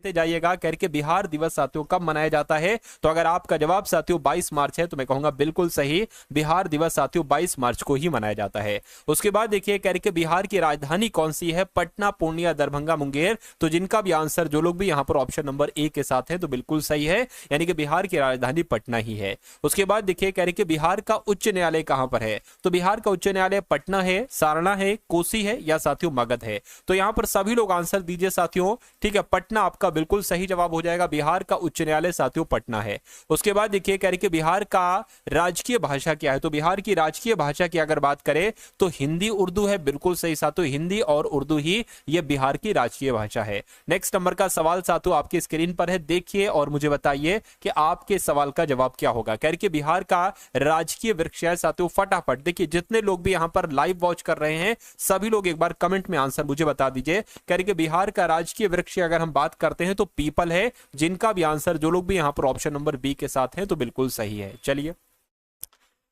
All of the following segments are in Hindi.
जाइएगा करके बिहार दिवस साथियों कब मनाया जाता है। तो अगर आपका जवाब साथियों 22 मार्च है तो मैं कहूंगा बिल्कुल सही, बिहार दिवस साथियों 22 मार्च को ही मनाया जाता है। उसके बाद देखिए करके बिहार की राजधानी कौन सी है, पटना, पूर्णिया, दरभंगा, मुंगेर। तो जिनका भी आंसर, जो लोग भी यहां पर ऑप्शन नंबर ए के साथ है तो बिल्कुल सही है, यानी कि बिहार की राजधानी पटना ही है। उसके बाद देखिए करके बिहार का उच्च न्यायालय कहां पर है, तो बिहार का उच्च न्यायालय पटना है, सारणा है, कोसी है या साथियों मगध है। तो यहां पर सभी लोग आंसर दीजिए साथियों, ठीक है। पटना आपका बिल्कुल सही जवाब हो जाएगा, बिहार का उच्च न्यायालय साथियों पटना है। उसके बाद देखिए कह रहे कि बिहार का राजकीय भाषा क्या है, तो बिहार की राजकीय भाषा की अगर बात करें तो हिंदी उर्दू है, बिल्कुल सही साथियों, हिंदी और उर्दू ही ये बिहार की राजकीय भाषा है। नेक्स्ट नंबर का सवाल साथियों आपकी स्क्रीन पर है, देखिए और मुझे बताइए कि आपके सवाल का जवाब क्या होगा। कह रहे कि बिहार का राजकीय वृक्ष है साथियों, फटाफट देखिए जितने लोग भी यहां पर लाइव वॉच कर रहे हैं सभी लोग एक बार कमेंट में आंसर मुझे बता दीजिए। कह रहे कि बिहार का राजकीय वृक्ष अगर हम बात करते हैं तो पीपल है। जिनका भी आंसर, जो लोग भी यहां पर ऑप्शन नंबर बी के साथ हैं तो बिल्कुल सही है। चलिए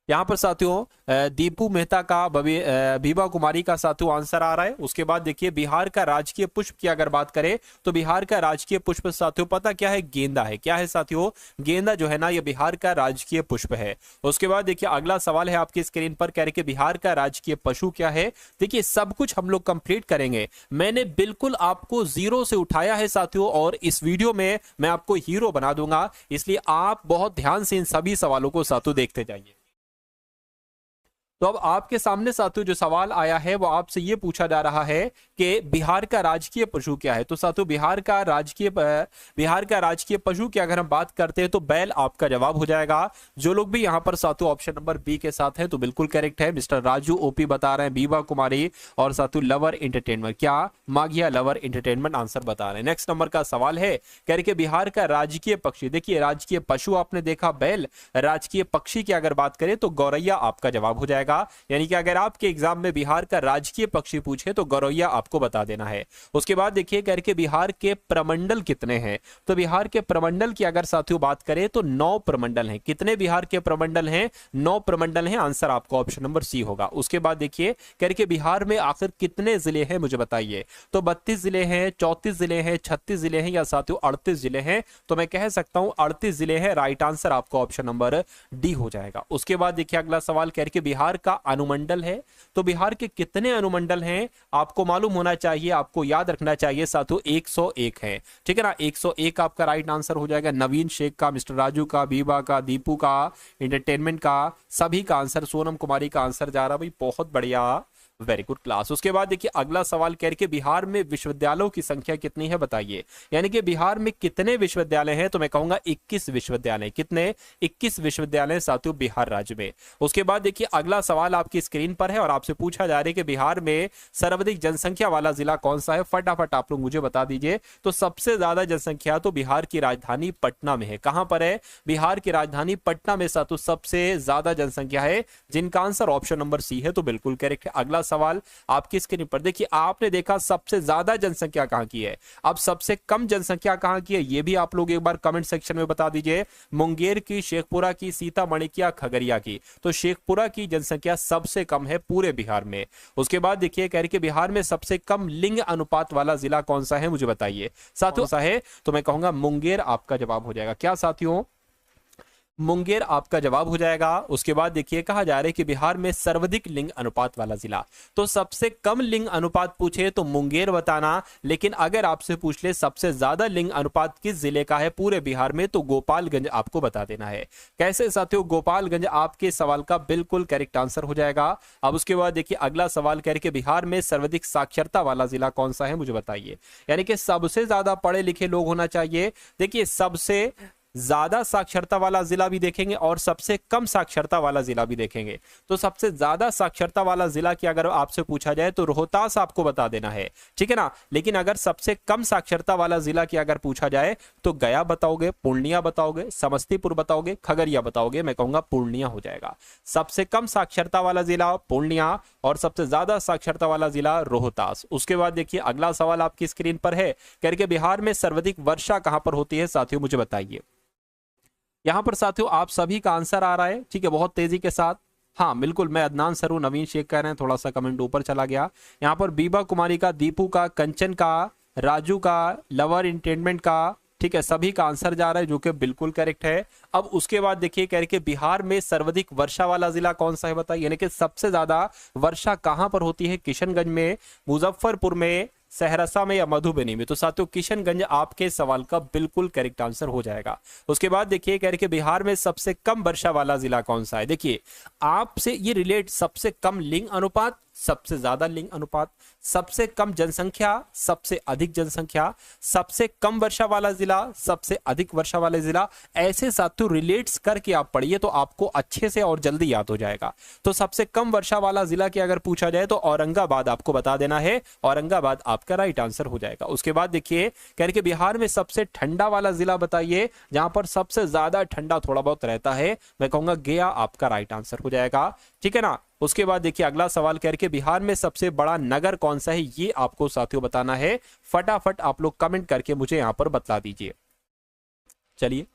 यहां पर साथियों दीपू मेहता का, बीबा कुमारी का साथियों आंसर आ रहा है। उसके बाद देखिए बिहार का राजकीय पुष्प की अगर बात करें तो बिहार का राजकीय पुष्प साथियों पता क्या है, गेंदा है। क्या है साथियों, गेंदा जो है ना ये बिहार का राजकीय पुष्प है। उसके बाद देखिए अगला सवाल है आपकी स्क्रीन पर, कह रहे कि बिहार का राजकीय पशु क्या है। देखिए सब कुछ हम लोग कंप्लीट करेंगे, मैंने बिल्कुल आपको जीरो से उठाया है साथियों, और इस वीडियो में मैं आपको हीरो बना दूंगा, इसलिए आप बहुत ध्यान से इन सभी सवालों को साथियों देखते जाइए। तो अब आपके सामने साथियों जो सवाल आया है वो आपसे ये पूछा जा रहा है कि बिहार का राजकीय पशु क्या है। तो साथियों बिहार का राजकीय पशु की अगर हम बात करते हैं तो बैल आपका जवाब हो जाएगा। जो लोग भी यहां पर साथियों ऑप्शन नंबर बी के साथ हैं तो बिल्कुल करेक्ट है। मिस्टर राजू ओपी बता रहे हैं, बीबा कुमारी और साथियों लवर एंटरटेनमेंट, क्या मागिया लवर एंटरटेनमेंट आंसर बता रहे हैं। नेक्स्ट नंबर का सवाल है, कह रहे कि बिहार का राजकीय पक्षी, देखिए राजकीय पशु आपने देखा बैल, राजकीय पक्षी की अगर बात करें तो गौरैया आपका जवाब हो जाएगा। यानी कि अगर आपके एग्जाम में बिहार का राजकीय पक्षी पूछे तो गौरैया आपको बता देना है। उसके बाद देखिए कह रहे कि बिहार के प्रमंडल कितने हैं, तो बिहार के प्रमंडल की अगर साथियों बात करें तो 9 प्रमंडल हैं। कितने बिहार के प्रमंडल हैं, 9 प्रमंडल हैं, आंसर आपको ऑप्शन नंबर सी होगा। उसके बाद देखिए कह रहे कि बिहार में आखिर कितने जिले हैं मुझे बताइए, तो 32 जिले हैं, 34 जिले हैं, 36 जिले हैं या साथियों 38 जिले हैं। तो मैं कह सकता हूं 38 जिले हैं, राइट आंसर आपको ऑप्शन नंबर डी हो जाएगा। उसके बाद देखिए अगला सवाल कह रहे कि बिहार का अनुमंडल है, तो बिहार के कितने अनुमंडल हैं आपको मालूम होना चाहिए, आपको याद रखना चाहिए साथियों 101 है, ठीक है ना। 101 आपका राइट आंसर हो जाएगा। नवीन शेख का, मिस्टर राजू का, बीबा का, दीपू का, एंटरटेनमेंट का, सभी का आंसर, सोनम कुमारी का आंसर जा रहा भाई, बहुत बढ़िया, वेरी गुड क्लास। उसके बाद देखिए अगला सवाल कह रहे कि बिहार में विश्वविद्यालयों की संख्या कितनी है बताइए, यानी कि बिहार में कितने विश्वविद्यालय हैं, तो मैं कहूंगा 21 विश्वविद्यालय। कितने, 21 विश्वविद्यालय साथियों बिहार राज्य में। उसके बाद देखिए अगला सवाल आपकी स्क्रीन पर है और आपसे पूछा जा रहा है कि बिहार में सर्वाधिक जनसंख्या वाला जिला कौन सा है, फटाफट आप लोग मुझे बता दीजिए। तो सबसे ज्यादा जनसंख्या तो बिहार की राजधानी पटना में है। कहां पर है, बिहार की राजधानी पटना में साथियों सबसे ज्यादा जनसंख्या है, जिनका आंसर ऑप्शन नंबर सी है, तो बिल्कुल करेक्ट है। अगला सवाल आपकी स्क्रीन पर देखिए, आपने देखा सबसे ज्यादा जनसंख्या कहां की है, अब सबसे कम जनसंख्या कहां की है ये भी आप लोग एक बार कमेंट सेक्शन में बता दीजिए। मुंगेर की, शेखपुरा की, सीतामढ़ी की या खगड़िया की, तो शेखपुरा की जनसंख्या सबसे कम है पूरे बिहार में। उसके बाद देखिए कह रहे कि बिहार में सबसे कम लिंग अनुपात वाला जिला कौन सा है मुझे बताइए साथियों, सा है तो मैं कहूंगा मुंगेर आपका जवाब हो जाएगा। क्या साथियों, मुंगेर आपका जवाब हो जाएगा। उसके बाद देखिए कहा जा रहा है कि बिहार में सर्वाधिक लिंग अनुपात वाला जिला, तो सबसे कम लिंग अनुपात पूछे तो मुंगेर बताना, लेकिन अगर आपसे पूछ ले सबसे ज्यादा लिंग अनुपात किस जिले का है पूरे बिहार में तो गोपालगंज आपको बता देना है। कैसे साथियों, गोपालगंज आपके सवाल का बिल्कुल करेक्ट आंसर हो जाएगा। अब उसके बाद देखिए अगला सवाल कह रहे कि बिहार में सर्वाधिक साक्षरता वाला जिला कौन सा है मुझे बताइए, यानी कि सबसे ज्यादा पढ़े लिखे लोग होना चाहिए। देखिए सबसे ज्यादा साक्षरता वाला जिला भी देखेंगे और सबसे कम साक्षरता वाला जिला भी देखेंगे। तो सबसे ज्यादा साक्षरता वाला जिला की अगर आपसे पूछा जाए तो रोहतास आपको बता देना है, ठीक है ना। लेकिन अगर सबसे कम साक्षरता वाला जिला की अगर पूछा जाए तो गया बताओगे, पूर्णिया बताओगे, समस्तीपुर बताओगे, खगड़िया बताओगे, मैं कहूंगा पूर्णिया हो जाएगा। सबसे कम साक्षरता वाला जिला पूर्णिया और सबसे ज्यादा साक्षरता वाला जिला रोहतास। उसके बाद देखिए अगला सवाल आपकी स्क्रीन पर है, कह के बिहार में सर्वाधिक वर्षा कहां पर होती है साथियों मुझे बताइए। यहां पर साथियों आप सभी का आंसर आ रहा है, ठीक है, बहुत तेजी के साथ। हाँ बिल्कुल, मैं अदनान सरू, नवीन शेख कह रहे हैं, थोड़ा सा कमेंट ऊपर चला गया। यहाँ पर बीबा कुमारी का, दीपू का, कंचन का, राजू का, लवर एंटरटेनमेंट का, ठीक है, सभी का आंसर जा रहा है जो कि बिल्कुल करेक्ट है। अब उसके बाद देखिए कह रहे कि बिहार में सर्वाधिक वर्षा वाला जिला कौन सा है बताइए, यानी कि सबसे ज्यादा वर्षा कहां पर होती है, किशनगंज में, मुजफ्फरपुर में, सहरसा में या मधुबनी में। तो साथियों किशनगंज आपके सवाल का बिल्कुल करेक्ट आंसर हो जाएगा। उसके बाद देखिए कह रहे कि बिहार में सबसे कम वर्षा वाला जिला कौन सा है। देखिए आपसे ये रिलेट, सबसे कम लिंग अनुपात, सबसे ज्यादा लिंग अनुपात, सबसे कम जनसंख्या, सबसे अधिक जनसंख्या, सबसे कम वर्षा वाला जिला, सबसे अधिक वर्षा वाला जिला, ऐसे साथियों रिलेट्स करके आप पढ़िए तो आपको अच्छे से और जल्दी याद हो जाएगा। तो सबसे कम वर्षा वाला जिला की अगर पूछा जाए तो औरंगाबाद आपको बता देना है, औरंगाबाद आपका राइट आंसर हो जाएगा। उसके बाद देखिए कह रहे कि बिहार में सबसे ठंडा वाला जिला बताइए, जहां पर सबसे ज्यादा ठंडा थोड़ा बहुत रहता है, मैं कहूंगा गया आपका राइट आंसर हो जाएगा, ठीक है ना। उसके बाद देखिए अगला सवाल करके बिहार में सबसे बड़ा नगर कौन सा है, ये आपको साथियों बताना है। फटाफट आप लोग कमेंट करके मुझे यहां पर बता दीजिए। चलिए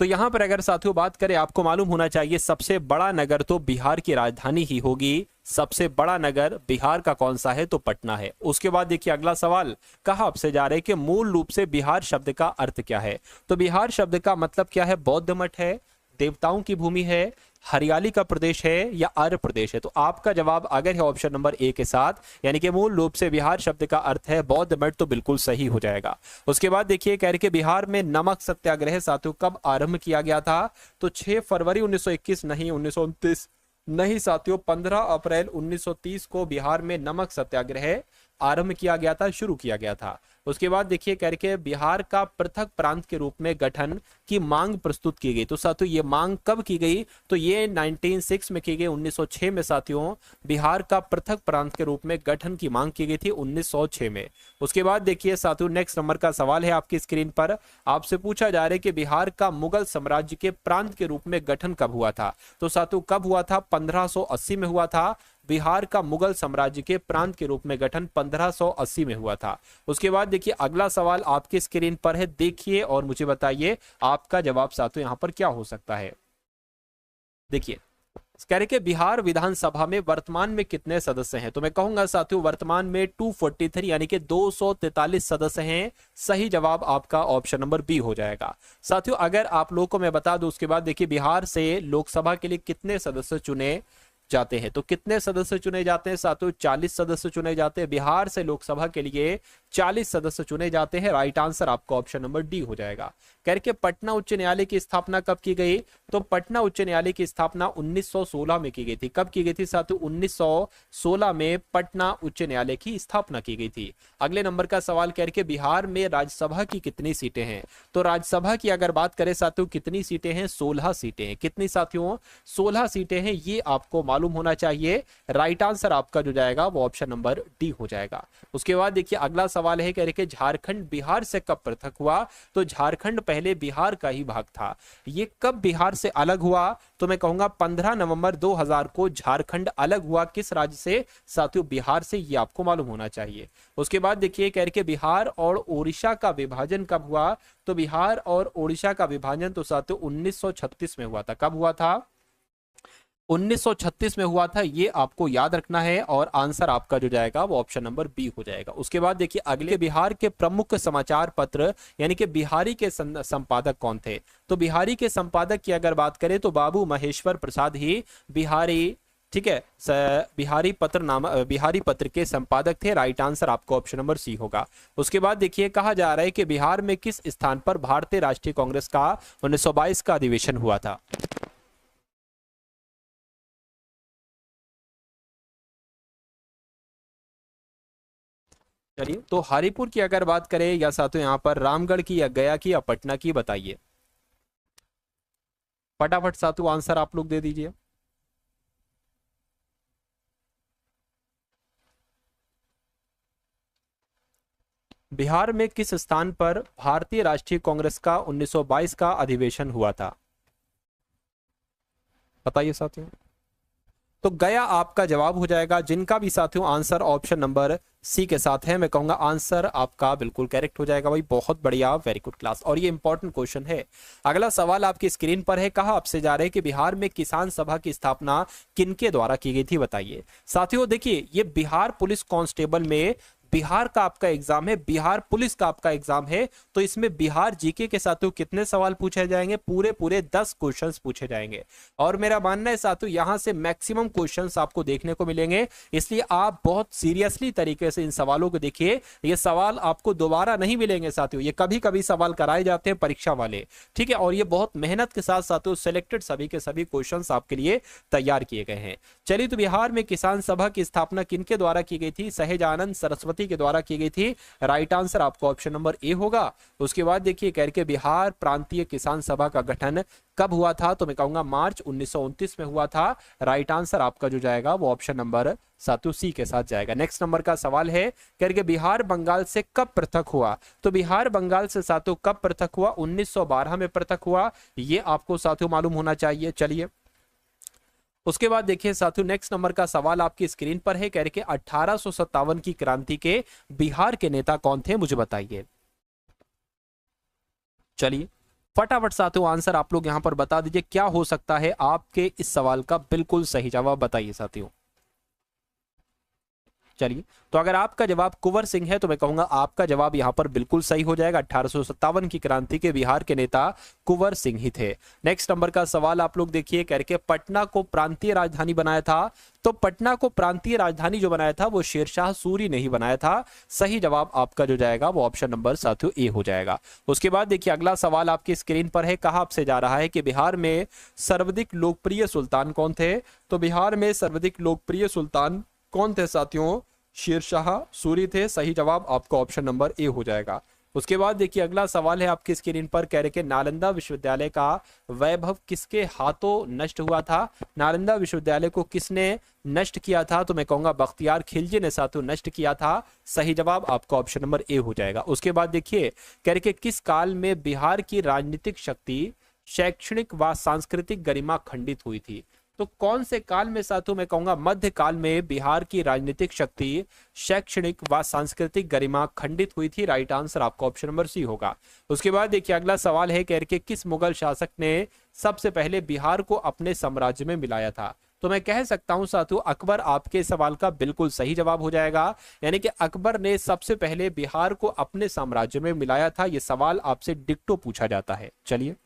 तो यहां पर अगर साथियों बात करें, आपको मालूम होना चाहिए सबसे बड़ा नगर तो बिहार की राजधानी ही होगी। सबसे बड़ा नगर बिहार का कौन सा है, तो पटना है। उसके बाद देखिए अगला सवाल कहा आपसे जा रहे हैं कि मूल रूप से बिहार शब्द का अर्थ क्या है। तो बिहार शब्द का मतलब क्या है, बौद्ध मठ है, देवताओं की भूमि है, हरियाली का प्रदेश है या आर्य प्रदेश है। तो आपका जवाब अगर है ऑप्शन नंबर ए के साथ, यानी कि मूल रूप से बिहार शब्द का अर्थ है बौद्ध मठ, तो बिल्कुल सही हो जाएगा। उसके बाद देखिए कह रहे कि बिहार में नमक सत्याग्रह साथियों कब आरंभ किया गया था। तो 6 फरवरी 1921 नहीं, 1929 नहीं साथियों, 15 अप्रैल 1930 को बिहार में नमक सत्याग्रह आरंभ किया गया था, शुरू किया गया था। उसके बाद देखिए करके बिहार का पृथक प्रांत के रूप में गठन की मांग प्रस्तुत की गई। तो साथियों ये मांग कब की गई, तो ये 1906 में की गई, 1906 में साथियों बिहार का पृथक प्रांत के रूप में गठन की मांग की गई थी 1906 में। उसके बाद देखिए साथियों नेक्स्ट नंबर का सवाल है आपकी स्क्रीन पर, आपसे पूछा जा रहा है कि बिहार का मुगल साम्राज्य के प्रांत के रूप में गठन कब हुआ था। तो साथियों कब हुआ था, 1580 में हुआ था। बिहार का मुगल साम्राज्य के प्रांत के रूप में गठन 1580 में हुआ था। उसके बाद देखिए अगला सवाल आपकी स्क्रीन पर है, देखिए और मुझे बताइए आपका जवाब साथियों यहां पर क्या हो सकता है। देखिए कह रहे कि बिहार विधानसभा में वर्तमान में कितने सदस्य हैं। तो मैं कहूंगा साथियों वर्तमान में 243 यानी कि 243 सदस्य हैं। सही जवाब आपका ऑप्शन नंबर बी हो जाएगा। साथियों अगर आप लोगों को मैं बता दूं, उसके बाद देखिए बिहार से लोकसभा के लिए कितने सदस्य चुने जाते हैं। तो कितने सदस्य चुने जाते हैं साथियों, 40 सदस्य चुने जाते हैं। बिहार से लोकसभा के लिए 40 सदस्य चुने जाते हैं। राइट आंसर आपका ऑप्शन नंबर डी हो जाएगा। करके पटना उच्च न्यायालय की स्थापना कब की गई, तो पटना उच्च न्यायालय की स्थापना 1916 में की गई थी। कब की गई थी साथियों, 1916 में पटना उच्च न्यायालय की स्थापना की गई थी। अगले नंबर का सवाल करके बिहार में राज्यसभा की कितनी सीटें हैं। तो राज्यसभा की अगर बात करें साथियों कितनी सीटें हैं, 16 सीटें हैं। कितनी साथियों, 16 सीटें हैं, ये आपको मालूम होना चाहिए। राइट आंसर आपका जो जाएगा वो ऑप्शन नंबर डी हो जाएगा। उसके बाद देखिए अगला सवाल है कह रहे कि झारखंड बिहार से कब पृथक हुआ। तो झारखंड पहले बिहार का ही भाग था। ये कब बिहार से अलग हुआ, तो मैं कहूंगा 15 नवंबर 2000 को झारखंड अलग हुआ। किस राज्य से साथियों, बिहार से, ये आपको मालूम होना चाहिए। उसके बाद देखिए कह रहे कि बिहार और ओडिशा का विभाजन कब हुआ। तो बिहार और ओडिशा का विभाजन तो साथियों 1936 में हुआ था। कब हुआ था, 1936 में हुआ था। ये आपको याद रखना है और आंसर आपका जो जाएगा वो ऑप्शन नंबर बी हो जाएगा। उसके बाद देखिए अगले बिहार के प्रमुख समाचार पत्र यानी कि बिहारी के संपादक कौन थे। तो बिहारी के संपादक की अगर बात करें तो बाबू महेश्वर प्रसाद ही बिहारी, ठीक है, बिहारी पत्र के संपादक थे। राइट आंसर आपको ऑप्शन नंबर सी होगा। उसके बाद देखिए कहा जा रहा है कि बिहार में किस स्थान पर भारतीय राष्ट्रीय कांग्रेस का 1922 का अधिवेशन हुआ था। चलिए तो हरिपुर की अगर बात करें या साथियों यहां पर रामगढ़ की या गया की या पटना की, बताइए फटाफट साथियों आंसर आप लोग दे दीजिए। बिहार में किस स्थान पर भारतीय राष्ट्रीय कांग्रेस का 1922 का अधिवेशन हुआ था, बताइए साथियों। तो गया आपका जवाब हो जाएगा। जिनका भी साथियों आंसर ऑप्शन नंबर सी के साथ है, मैं कहूंगा आंसर आपका बिल्कुल करेक्ट हो जाएगा। भाई बहुत बढ़िया, वेरी गुड क्लास। और ये इंपॉर्टेंट क्वेश्चन है। अगला सवाल आपकी स्क्रीन पर है, कहा आपसे जा रहे हैं कि बिहार में किसान सभा की स्थापना किनके द्वारा की गई थी, बताइए। साथियों देखिए ये बिहार पुलिस कांस्टेबल में बिहार का आपका एग्जाम है, बिहार पुलिस का आपका एग्जाम है, तो इसमें बिहार जीके के साथियों कितने सवाल पूछे जाएंगे? पूरे पूरे 10 क्वेश्चंस पूछे जाएंगे। और मेरा मानना है साथियों यहां से मैक्सिमम क्वेश्चंस आपको देखने को मिलेंगे, इसलिए आप बहुत सीरियसली तरीके से इन सवालों को देखिए। ये सवाल आपको दोबारा नहीं मिलेंगे साथियों, ये कभी कभी सवाल कराए जाते हैं परीक्षा वाले, ठीक है, और ये बहुत मेहनत के साथ साथियों सिलेक्टेड सभी के सभी क्वेश्चंस आपके लिए तैयार किए गए हैं। चलिए, तो बिहार में किसान सभा की स्थापना किनके द्वारा की गई थी? सहजानंद सरस्वती के द्वारा की गई थी। राइट आंसर आपको ऑप्शन नंबर ए होगा। उसके बाद देखिए कह के बिहार प्रांतीय किसान सभा का गठन कब हुआ था? तो मैं कहूंगा मार्च 1929 में हुआ था। राइट आंसर आपका जो जाएगा वो ऑप्शन नंबर सातु सी के साथ जाएगा। नेक्स्ट नंबर का सवाल है करके बिहार बंगाल से कब पृथक हुआ? तो बिहार बंगाल से सातु कब पृथक हुआ? 1912 में पृथक हुआ, ये आपको साथियों मालूम होना चाहिए। चलिए, उसके बाद देखिए साथियों नेक्स्ट नंबर का सवाल आपकी स्क्रीन पर है, कह रहे 1857 की क्रांति के बिहार के नेता कौन थे, मुझे बताइए। चलिए फटाफट साथियों आंसर आप लोग यहां पर बता दीजिए, क्या हो सकता है आपके इस सवाल का बिल्कुल सही जवाब, बताइए साथियों। चलिए, तो अगर आपका जवाब कुंवर सिंह है तो मैं कहूंगा आपका जवाब यहां पर बिल्कुल सही हो जाएगा। 1857 की क्रांति के बिहार के नेता कुंवर सिंह ही थे। नेक्स्ट नंबर का सवाल आप लोग देखिए, करके पटना को प्रांतीय राजधानी बनाया था। तो पटना को प्रांतीय राजधानी जो बनाया था वो शेरशाह सूरी ने ही बनाया था। सही जवाब आपका जो जाएगा वो ऑप्शन नंबर साथियों ए हो जाएगा। उसके बाद देखिए अगला सवाल आपकी स्क्रीन पर है, कहा आपसे जा रहा है कि बिहार में सर्वाधिक लोकप्रिय सुल्तान कौन थे? तो बिहार में सर्वाधिक लोकप्रिय सुल्तान कौन थे साथियों? शेरशाह सूरी थे। सही जवाब आपका ऑप्शन नंबर ए हो जाएगा। उसके बाद देखिए अगला सवाल है आपकी स्क्रीन पर, कह रहे कि नालंदा विश्वविद्यालय का वैभव किसके हाथों नष्ट हुआ था? नालंदा विश्वविद्यालय को किसने नष्ट किया था? तो मैं कहूंगा बख्तियार खिलजी ने साथियों नष्ट किया था। सही जवाब आपका ऑप्शन नंबर ए हो जाएगा। उसके बाद देखिए कह रहे कि किस काल में बिहार की राजनीतिक शक्ति, शैक्षणिक व सांस्कृतिक गरिमा खंडित हुई थी? तो कौन से काल में साथियों? मैं कहूंगा मध्य काल में बिहार की राजनीतिक शक्ति, शैक्षणिक व सांस्कृतिक गरिमा खंडित हुई थी। राइट आंसर आपका ऑप्शन नंबर सी होगा। उसके बाद देखिए अगला सवाल है, कह रहे किस मुगल शासक ने सबसे पहले बिहार को अपने साम्राज्य में मिलाया था? तो मैं कह सकता हूं साथियों अकबर आपके सवाल का बिल्कुल सही जवाब हो जाएगा, यानी कि अकबर ने सबसे पहले बिहार को अपने साम्राज्य में मिलाया था। यह सवाल आपसे डिक्टो पूछा जाता है। चलिए,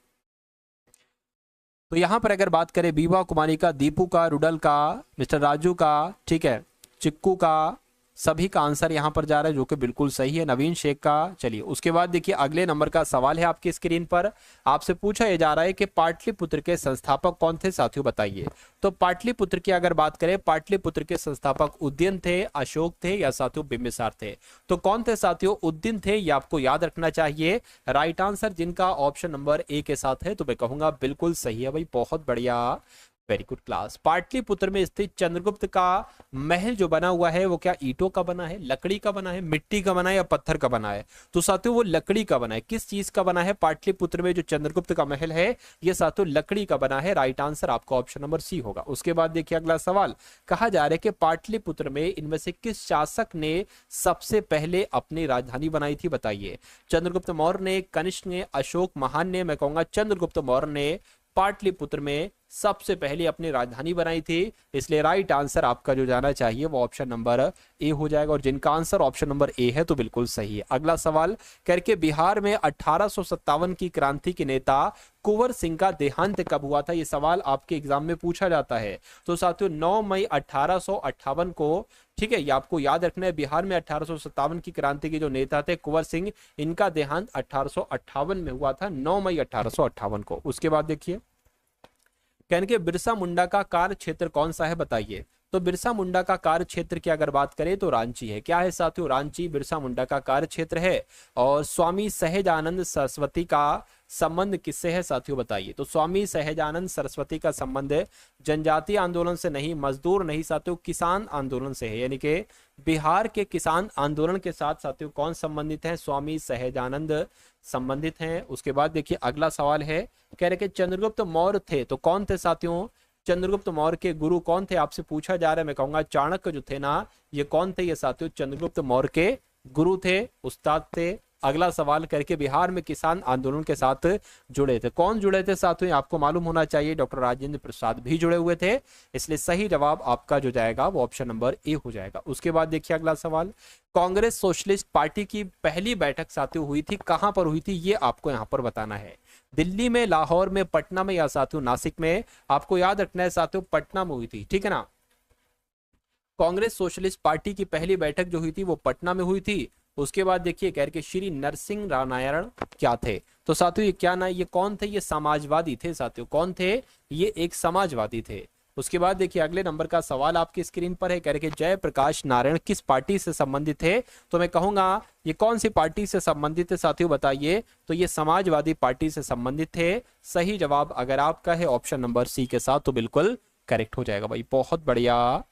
तो यहां पर अगर बात करें बीबा कुमारी का, दीपू का, रुडल का, मिस्टर राजू का, ठीक है, चिक्कू का, सभी का आंसर यहां पर जा रहा है जो कि बिल्कुल सही है। नवीन शेख का। चलिए उसके बाद देखिए अगले नंबर का सवाल है आपकी स्क्रीन पर, आपसे पूछा यह जा रहा है कि पाटलिपुत्र के संस्थापक कौन थे साथियों, बताइए। तो पाटलिपुत्र की अगर बात करें, पाटलिपुत्र के संस्थापक उदयन थे, अशोक थे या साथियों बिंबिसार थे? तो कौन थे साथियों? उदयन थे, ये आपको याद रखना चाहिए। राइट आंसर जिनका ऑप्शन नंबर ए के साथ है तो मैं कहूंगा बिल्कुल सही है भाई, बहुत बढ़िया, वेरी गुड क्लास। पाटलिपुत्र में स्थित चंद्रगुप्त का महल जो बना हुआ है वो क्या ईंटों का बना है, लकड़ी का बना है, मिट्टी का बना है या पत्थर का बना है? तो साथियों वो लकड़ी का बना है। किस चीज का बना है? पाटलिपुत्र में जो चंद्रगुप्त का महल है ये साथियों लकड़ी का बना है। राइट आंसर आपका ऑप्शन नंबर सी होगा। उसके बाद देखिए अगला सवाल, कहा जा रहा है कि पाटलिपुत्र में इनमें से किस शासक ने सबसे पहले अपनी राजधानी बनाई थी, बताइए। चंद्रगुप्त मौर्य ने, कनिष्क ने, अशोक महान ने? मैं कहूंगा चंद्रगुप्त मौर्य ने पाटलिपुत्र में सबसे पहले अपनी राजधानी बनाई थी, इसलिए राइट आंसर आपका जो जाना चाहिए वो ऑप्शन नंबर ए हो जाएगा। और जिनका आंसर ऑप्शन नंबर ए है तो बिल्कुल सही है। अगला सवाल करके बिहार में 1857 की क्रांति के नेता कुंवर सिंह का देहांत कब हुआ था? ये सवाल आपके एग्जाम में पूछा जाता है। तो साथियों 9 मई 1858 को, ठीक है, ये आपको याद रखना है। बिहार में 1857 की क्रांति के जो नेता थे कुंवर सिंह, इनका देहांत 1858 में हुआ था, 9 मई 1858 को। उसके बाद देखिए कहने के बिरसा मुंडा का कार्य क्षेत्र कौन सा है, बताइए। तो बिरसा मुंडा का कार्य क्षेत्र की अगर बात करें तो रांची है। क्या है साथियों? रांची बिरसा मुंडा का कार्य क्षेत्र है। और स्वामी सहजानंद सरस्वती का संबंध किससे है साथियों, बताइए। तो स्वामी सहजानंद सरस्वती का संबंध जनजातीय आंदोलन से नहीं, मजदूर नहीं साथियों, किसान आंदोलन से है। यानी कि बिहार के किसान आंदोलन के साथ साथियों कौन संबंधित है? स्वामी सहजानंद संबंधित हैं। उसके बाद देखिए अगला सवाल है, कह रहे कि चंद्रगुप्त मौर्य थे तो कौन थे साथियों? चंद्रगुप्त मौर्य के गुरु कौन थे आपसे पूछा जा रहा है। मैं कहूंगा चाणक्य जो थे ना, ये कौन थे? ये साथियों चंद्रगुप्त मौर्य के गुरु थे, उस्ताद थे। अगला सवाल करके बिहार में किसान आंदोलन के साथ जुड़े थे, कौन जुड़े थे साथियों, आपको मालूम होना चाहिए, डॉक्टर राजेंद्र प्रसाद भी जुड़े हुए थे, इसलिए सही जवाब आपका जो जाएगा वो ऑप्शन नंबर ए हो जाएगा। उसके बाद देखिए अगला सवाल, कांग्रेस सोशलिस्ट पार्टी की पहली बैठक साथियों हुई थी, कहां पर हुई थी, ये आपको यहां पर बताना है। दिल्ली में, लाहौर में, पटना में या साथियों नासिक में। आपको याद रखना है साथियों पटना में हुई थी, ठीक है ना। कांग्रेस सोशलिस्ट पार्टी की पहली बैठक जो हुई थी वो पटना में हुई थी। उसके बाद देखिए कह के श्री नरसिंह राव नारायण क्या थे, तो साथियों ये क्या ना, ये कौन थे, ये समाजवादी थे साथियों, कौन थे, ये एक समाजवादी थे। उसके बाद देखिए अगले नंबर का सवाल आपकी स्क्रीन पर है, कह रहे जयप्रकाश नारायण किस पार्टी से संबंधित थे, तो मैं कहूंगा ये कौन सी पार्टी से संबंधित है साथियों बताइए, तो ये समाजवादी पार्टी से संबंधित थे। सही जवाब अगर आपका है ऑप्शन नंबर सी के साथ तो बिल्कुल करेक्ट हो जाएगा भाई, बहुत बढ़िया,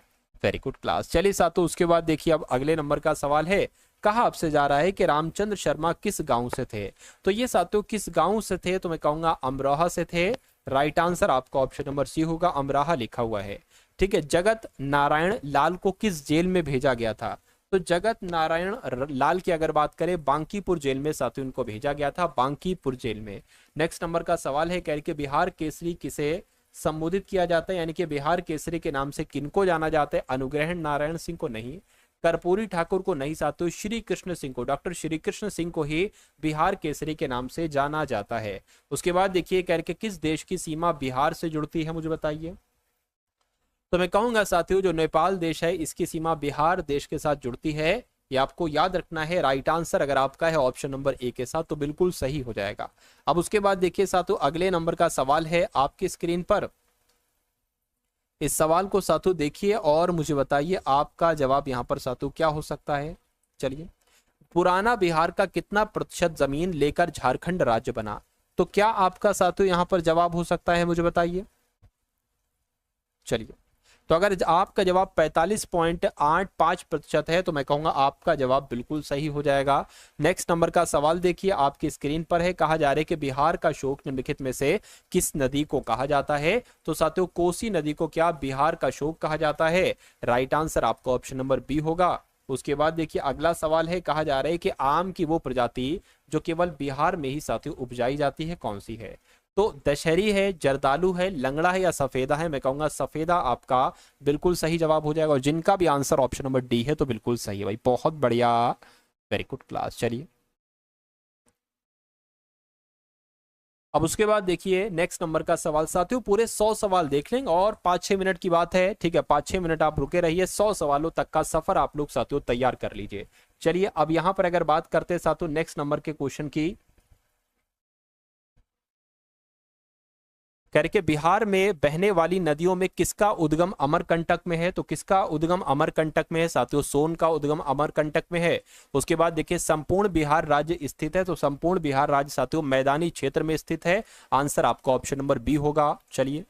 वेरी गुड क्लास। चलिए साथियों उसके बाद देखिए अब अगले नंबर का सवाल है, कहा आपसे जा रहा है कि रामचंद्र शर्मा किस गांव से थे, तो ये साथियों किस गांव से थे, तो मैं कहूंगा अमरोहा से थे। राइट आंसर आपका ऑप्शन नंबर सी होगा, अमरोहा लिखा हुआ है, ठीक है। जगत नारायण लाल को किस जेल में भेजा गया था, तो जगत नारायण लाल की अगर बात करें बांकीपुर जेल में साथियों उनको भेजा गया था, बांकीपुर जेल में। नेक्स्ट नंबर का सवाल है, कह के बिहार केसरी किसे संबोधित किया जाता है, यानी कि बिहार केसरी के नाम से किनको जाना जाता है, अनुग्रहण नारायण सिंह को नहीं, कर्पूरी ठाकुर को नहीं साथियों, श्री कृष्ण सिंह को, डॉक्टर श्री कृष्ण सिंह को ही बिहार केसरी के नाम से जाना जाता है। उसके बाद देखिए कह के किस देश की सीमा बिहार से जुड़ती है, मुझे बताइए, तो मैं कहूंगा साथियों जो नेपाल देश है इसकी सीमा बिहार देश के साथ जुड़ती है, ये आपको याद रखना है। राइट आंसर अगर आपका है ऑप्शन नंबर ए के साथ तो बिल्कुल सही हो जाएगा। अब उसके बाद देखिए साथियों अगले नंबर का सवाल है आपकी स्क्रीन पर, इस सवाल को साथियों देखिए और मुझे बताइए आपका जवाब यहां पर साथियों क्या हो सकता है। चलिए, पुराना बिहार का कितना प्रतिशत जमीन लेकर झारखंड राज्य बना, तो क्या आपका साथियों यहां पर जवाब हो सकता है, मुझे बताइए। चलिए, तो अगर आपका जवाब 45.85% है तो मैं कहूंगा आपका जवाब बिल्कुल सही हो जाएगा। नेक्स्ट नंबर का सवाल देखिए आपकी स्क्रीन पर है, कहा जा रहा है कि बिहार का शोक निम्नलिखित में से किस नदी को कहा जाता है, तो साथियों कोसी नदी को क्या बिहार का शोक कहा जाता है। राइट आंसर आपका ऑप्शन नंबर बी होगा। उसके बाद देखिए अगला सवाल है, कहा जा रहा है कि आम की वो प्रजाति जो केवल बिहार में ही साथियों उपजाई जाती है कौन सी है, तो दशहरी है, जर्दालू है, लंगड़ा है या सफेदा है, मैं कहूंगा सफेदा आपका बिल्कुल सही जवाब हो जाएगा। और जिनका भी आंसर ऑप्शन नंबर डी है तो बिल्कुल सही है भाई, बहुत बढ़िया, वेरी गुड क्लास। चलिए अब उसके बाद देखिए नेक्स्ट नंबर का सवाल साथियों, पूरे 100 सवाल देख लेंगे और 5-6 मिनट की बात है, ठीक है, 5-6 मिनट आप रुके रहिए, 100 सवालों तक का सफर आप लोग साथियों तैयार कर लीजिए। चलिए अब यहां पर अगर बात करते हैं साथियों नेक्स्ट नंबर के क्वेश्चन की, करके बिहार में बहने वाली नदियों में किसका उद्गम अमरकंटक में है, तो किसका उद्गम अमरकंटक में है साथियों, सोन का उद्गम अमरकंटक में है। उसके बाद देखिए संपूर्ण बिहार राज्य स्थित है, तो संपूर्ण बिहार राज्य साथियों मैदानी क्षेत्र में स्थित है। आंसर आपका ऑप्शन नंबर बी होगा। चलिए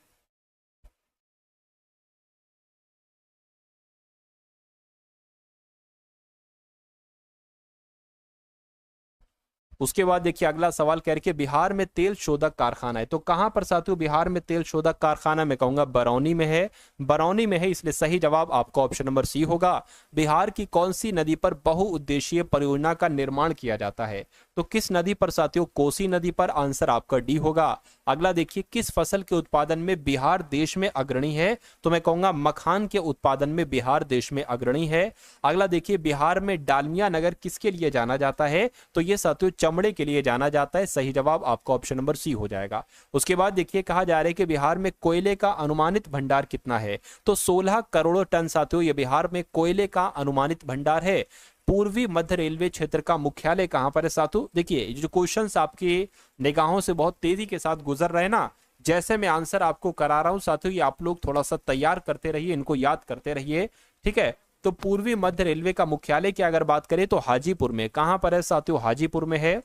उसके बाद देखिए अगला सवाल कह रहे बिहार में तेल शोधक कारखाना है, तो कहां पर साथियों बिहार में तेल शोधक कारखाना, मैं कहूंगा बरौनी में है, बरौनी में है, इसलिए सही जवाब आपका ऑप्शन नंबर सी होगा। बिहार की कौन सी नदी पर बहुउद्देशीय परियोजना का निर्माण किया जाता है, तो किस नदी पर साथियों, कोसी नदी पर। आंसर आपका डी होगा। अगला देखिए किस फसल के उत्पादन में बिहार देश में अग्रणी है, तो मैं कहूंगा मखान के उत्पादन में बिहार देश में अग्रणी है। अगला देखिए बिहार में डालमिया नगर किसके लिए जाना जाता है, तो ये साथियों चमड़े के लिए जाना जाता है। सही जवाब आपका ऑप्शन नंबर सी हो जाएगा। उसके बाद देखिए कहा जा रहा है कि बिहार में कोयले का अनुमानित भंडार कितना है, तो 16 करोड़ टन साथियों ये बिहार में कोयले का अनुमानित भंडार है। पूर्वी मध्य रेलवे क्षेत्र का मुख्यालय कहां पर है साथियों, देखिए जो क्वेश्चंस आपकी निगाहों से बहुत तेजी के साथ गुजर रहे हैं ना, जैसे मैं आंसर आपको करा रहा हूं साथियों ये आप लोग थोड़ा सा तैयार करते रहिए, इनको याद करते रहिए, ठीक है। तो पूर्वी मध्य रेलवे का मुख्यालय की अगर बात करें तो हाजीपुर में, कहां पर है साथियों, हाजीपुर में है।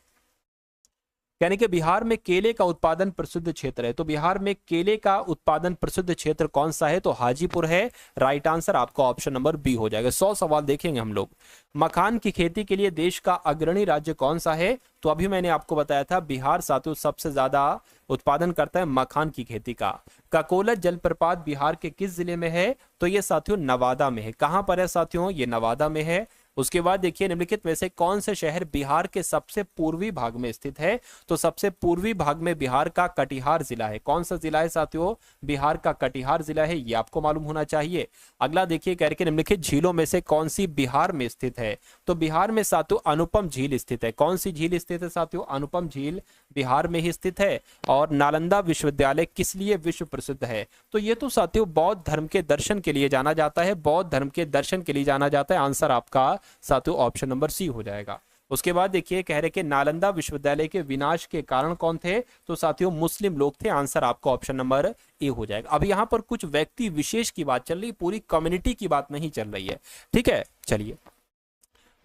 यानी कि बिहार में केले का उत्पादन प्रसिद्ध क्षेत्र है, तो बिहार में केले का उत्पादन प्रसिद्ध क्षेत्र कौन सा है, तो हाजीपुर है। राइट आंसर आपका ऑप्शन नंबर बी हो जाएगा। 100 सवाल देखेंगे हम लोग। मखान की खेती के लिए देश का अग्रणी राज्य कौन सा है, तो अभी मैंने आपको बताया था बिहार साथियों सबसे ज्यादा उत्पादन करता है मखान की खेती का। ककोलत जलप्रपात बिहार के किस जिले में है, तो ये साथियों नवादा में है। कहां पर है साथियों, ये नवादा में है। उसके बाद देखिए निम्नलिखित में से कौन से शहर बिहार के सबसे पूर्वी भाग में स्थित है? तो सबसे पूर्वी भाग में बिहार का कटिहार जिला है। कौन सा जिला है साथियों? बिहार का कटिहार जिला है, ये आपको मालूम होना चाहिए। अगला देखिए कह रहे कि निम्नलिखित झीलों में से कौन सी बिहार में स्थित है? तो बिहार में साथियों अनुपम झील स्थित है। कौन सी झील स्थित है साथियों? अनुपम झील बिहार में ही स्थित है। और नालंदा विश्वविद्यालय किस लिए विश्व प्रसिद्ध है? तो ये तो साथियों बौद्ध धर्म के दर्शन के लिए जाना जाता है, बौद्ध धर्म के दर्शन के लिए जाना जाता है। आंसर आपका साथियों ऑप्शन नंबर सी हो जाएगा। उसके बाद देखिए कह रहे कि नालंदा विश्वविद्यालय के विनाश के कारण कौन थे? तो साथियों मुस्लिम लोग थे। आंसर आपका ऑप्शन नंबर ए हो जाएगा। अब यहां पर कुछ व्यक्ति विशेष की बात चल रही, पूरी कम्युनिटी की बात नहीं चल रही है, ठीक है। चलिए,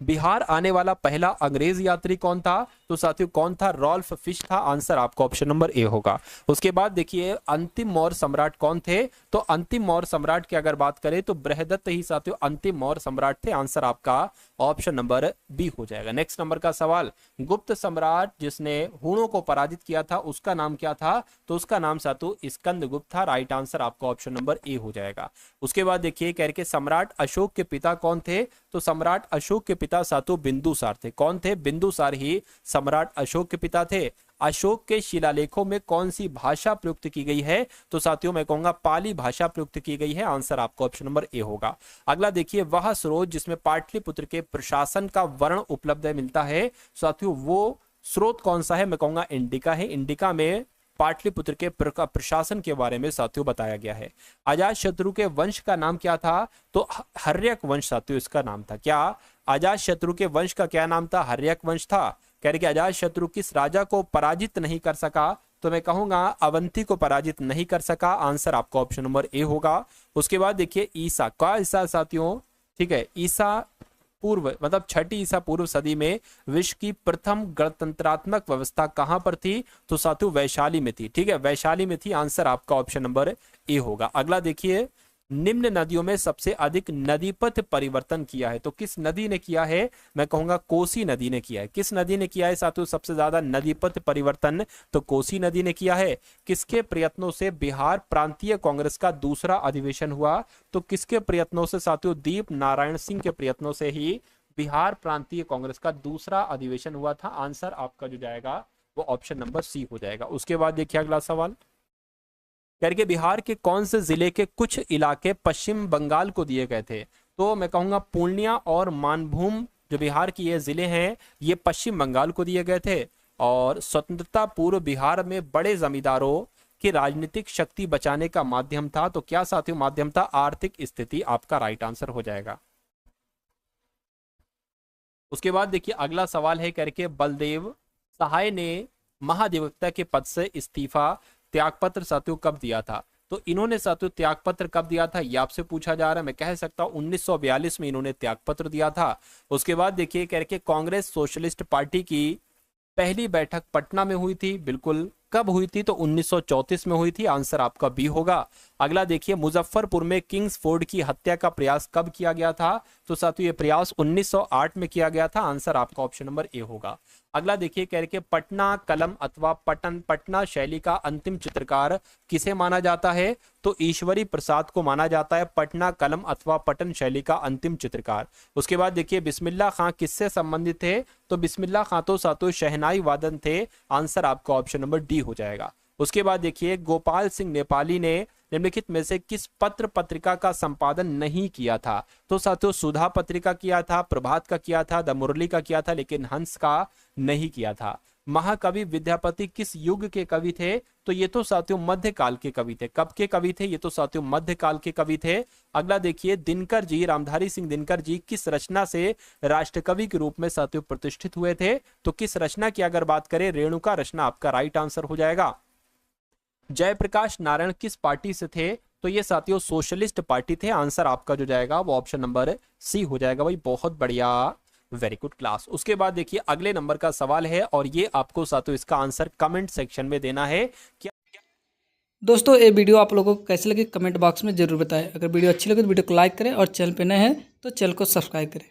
बिहार आने वाला पहला अंग्रेज यात्री कौन था? तो साथियों कौन था? रॉल्फ फिश था। आंसर आपका ऑप्शन नंबर ए होगा। उसके बाद देखिए अंतिम मौर्य सम्राट कौन थे? तो अंतिम मौर्य सम्राट की अगर बात करें तो बृहदत्त ही साथियों अंतिम मौर्य सम्राट थे। आंसर आपका ऑप्शन नंबर बी हो जाएगा। नेक्स्ट नंबर का सवाल, गुप्त सम्राट जिसने हुणों को पराजित किया था उसका नाम क्या था? तो उसका नाम साथियों स्कंदगुप्त था। राइट आंसर आपका ऑप्शन नंबर ए हो जाएगा। उसके बाद देखिए कह के सम्राट अशोक के पिता कौन थे? तो सम्राट अशोक के पिता साथियों बिंदुसार थे। कौन थे? बिंदुसार ही सम्राट अशोक के पिता थे। अशोक के शिलालेखों में कौन सी भाषा प्रयुक्त की गई है? तो साथियों मैं कहूंगा पाली भाषा प्रयुक्त की गई है। आंसर आपका ऑप्शन नंबर ए होगा। अगला देखिए वह स्रोत जिसमें पाटलिपुत्र के प्रशासन का वर्ण उपलब्ध मिलता है, साथियों वो स्रोत कौन सा है? मैं कहूंगा इंडिका है। इंडिका में पाटलिपुत्र के प्रशासन के बारे में साथियों बताया गया है। अजात शत्रु के वंश का नाम क्या था? तो हर्यक वंश साथियों इसका नाम था। क्या अजात शत्रु के वंश का क्या नाम था? हर्यक वंश था। कह रहे कि अजात शत्रु किस राजा को पराजित नहीं कर सका? तो मैं कहूंगा अवंती को पराजित नहीं कर सका। आंसर आपका ऑप्शन नंबर ए होगा। उसके बाद देखिए ईसा का ईसा साथियों, ठीक है, ईसा पूर्व मतलब छठी ईसा पूर्व सदी में विश्व की प्रथम गणतंत्रात्मक व्यवस्था कहां पर थी? तो साथियों वैशाली में थी, ठीक है, वैशाली में थी। आंसर आपका ऑप्शन नंबर ए होगा। अगला देखिए निम्न नदियों में सबसे अधिक नदीपथ परिवर्तन किया है, तो किस नदी ने किया है? मैं कहूंगा कोसी नदी ने किया है। किस नदी ने किया है साथियों सबसे ज्यादा नदीपथ परिवर्तन? तो कोसी नदी ने किया है। किसके प्रयत्नों से बिहार प्रांतीय कांग्रेस का दूसरा अधिवेशन हुआ? तो किसके प्रयत्नों से साथियों? दीप नारायण सिंह के प्रयत्नों से ही बिहार प्रांतीय कांग्रेस का दूसरा अधिवेशन हुआ था। आंसर आपका जो जाएगा वो ऑप्शन नंबर सी हो जाएगा। उसके बाद देखिए अगला सवाल, करके बिहार के कौन से जिले के कुछ इलाके पश्चिम बंगाल को दिए गए थे? तो मैं कहूंगा पूर्णिया और मानभूम जो बिहार की ये जिले हैं ये पश्चिम बंगाल को दिए गए थे। और स्वतंत्रता पूर्व बिहार में बड़े जमींदारों की राजनीतिक शक्ति बचाने का माध्यम था। तो क्या साथियों माध्यम था? आर्थिक स्थिति आपका राइट आंसर हो जाएगा। उसके बाद देखिए अगला सवाल है करके बलदेव सहाय ने महाधिवक्ता के पद से इस्तीफा त्यागपत्र साथियों कब दिया था? तो इन्होंने साथियों त्यागपत्र कब दिया था ये आपसे पूछा जा रहा है। मैं कह सकता हूं 1942 में इन्होंने त्यागपत्र दिया था। उसके बाद देखिए कह के कांग्रेस सोशलिस्ट पार्टी की पहली बैठक पटना में हुई थी। बिल्कुल, कब हुई थी? तो 1934 में हुई थी। आंसर आपका बी होगा। अगला देखिए मुजफ्फरपुर में किंग्सफोर्ड की हत्या का प्रयास कब किया गया था? तो साथियों ये प्रयास 1908 में किया गया था। आंसर आपका ऑप्शन नंबर ए होगा। अगला देखिए कह रहे पटना कलम अथवा पटना शैली का अंतिम चित्रकार किसे माना जाता है? तो ईश्वरी प्रसाद को माना जाता है पटना कलम अथवा पटन शैली का अंतिम चित्रकार। उसके बाद देखिए बिस्मिल्लाह खां किससे संबंधित थे? तो बिस्मिल्लाह खां तो साथियों शहनाई वादन थे। आंसर आपका ऑप्शन नंबर डी हो जाएगा। उसके बाद देखिए गोपाल सिंह नेपाली ने निम्नलिखित में से किस पत्र पत्रिका का संपादन नहीं किया था? तो साथियों सुधा पत्रिका किया था, प्रभात का किया था, द मुरली का किया था, लेकिन हंस का नहीं किया था। महाकवि विद्यापति किस युग के कवि थे? तो ये तो साथियों मध्यकाल के कवि थे। कब के कवि थे? ये तो साथियों मध्यकाल के कवि थे। अगला देखिए दिनकर जी, रामधारी सिंह दिनकर जी किस रचना से राष्ट्रकवि के रूप में साथियों प्रतिष्ठित हुए थे? तो किस रचना की अगर बात करें रेणुका रचना आपका राइट आंसर हो जाएगा। जयप्रकाश नारायण किस पार्टी से थे? तो ये साथियों सोशलिस्ट पार्टी थे। आंसर आपका जो जाएगा वो ऑप्शन नंबर सी हो जाएगा। भाई बहुत बढ़िया, वेरी गुड क्लास। उसके बाद देखिए अगले नंबर का सवाल है और ये आपको साथियों इसका आंसर कमेंट सेक्शन में देना है। क्या दोस्तों ये वीडियो आप लोगों को कैसे लगे कमेंट बॉक्स में जरूर बताएं। अगर वीडियो अच्छी लगे तो वीडियो को लाइक करें और चैनल पे नए हैं तो चैनल को सब्सक्राइब करें।